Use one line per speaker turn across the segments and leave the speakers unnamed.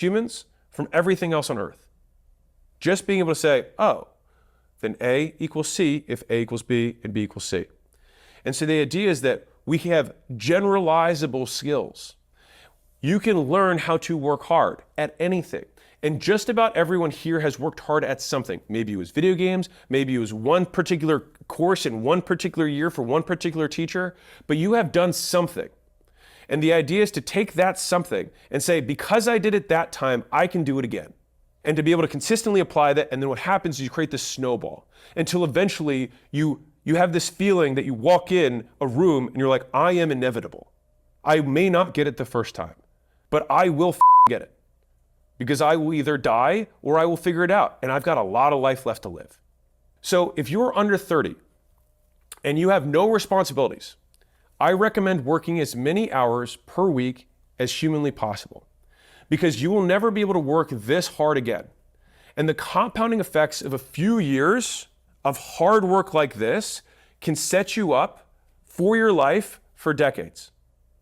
humans from everything else on Earth. Just being able to say, oh, then A equals C if A equals B and B equals C. And so the idea is that we have generalizable skills. You can learn how to work hard at anything. And just about everyone here has worked hard at something. Maybe it was video games, maybe it was one particular course in one particular year for one particular teacher, but you have done something. And the idea is to take that something and say, because I did it that time, I can do it again. And to be able to consistently apply that, and then what happens is you create this snowball until eventually you have this feeling that you walk in a room and you're like, I am inevitable. I may not get it the first time, but I will get it. Because I will either die or I will figure it out. And I've got a lot of life left to live. So if you're under 30 and you have no responsibilities, I recommend working as many hours per week as humanly possible. Because you will never be able to work this hard again. And the compounding effects of a few years of hard work like this can set you up for your life for decades.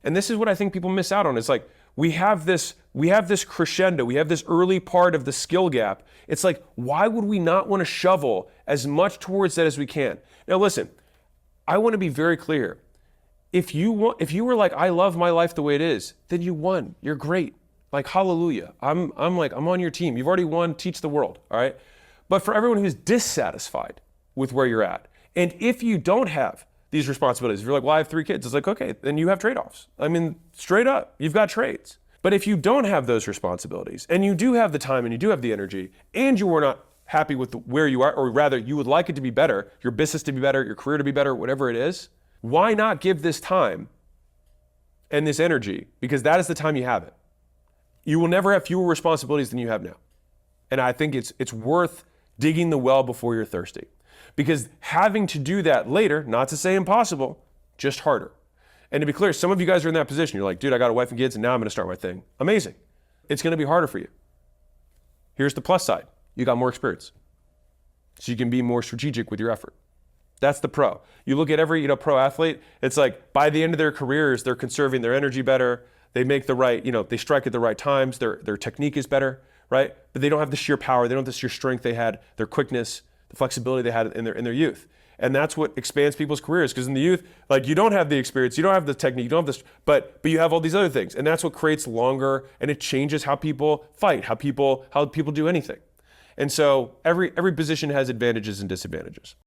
And this is what I think people miss out on. It's like, we have this crescendo, we have this early part of the skill gap. It's like, why would we not want to shovel as much towards that as we can? Now listen, I want to be very clear. If you were like, I love my life the way it is, then you won. You're great. Like, hallelujah. I'm on your team. You've already won, teach the world, all right? But for everyone who's dissatisfied with where you're at, and if you don't have these responsibilities, if you're like, well, I have 3 kids, it's like, okay, then you have trade-offs. I mean, straight up, you've got trades. But if you don't have those responsibilities, and you do have the time and you do have the energy, and you are not happy with where you are, or rather you would like it to be better, your business to be better, your career to be better, whatever it is, why not give this time and this energy? Because that is the time you have it. You will never have fewer responsibilities than you have now. And I think it's worth digging the well before you're thirsty. Because having to do that later, not to say impossible, just harder. And to be clear, some of you guys are in that position. You're like, dude, I got a wife and kids and now I'm going to start my thing. Amazing. It's going to be harder for you. Here's the plus side. You got more experience. So you can be more strategic with your effort. That's the pro. You look at every pro athlete, it's like by the end of their careers, they're conserving their energy better. They make the right, they strike at the right times. Their technique is better, right? But they don't have the sheer power. They don't have the sheer strength they had, their quickness, the flexibility they had in their youth. And that's what expands people's careers. Because in the youth, like, you don't have the experience, you don't have the technique, you don't have this, but you have all these other things. And that's what creates longer, and it changes how people fight, how people do anything. And so every position has advantages and disadvantages.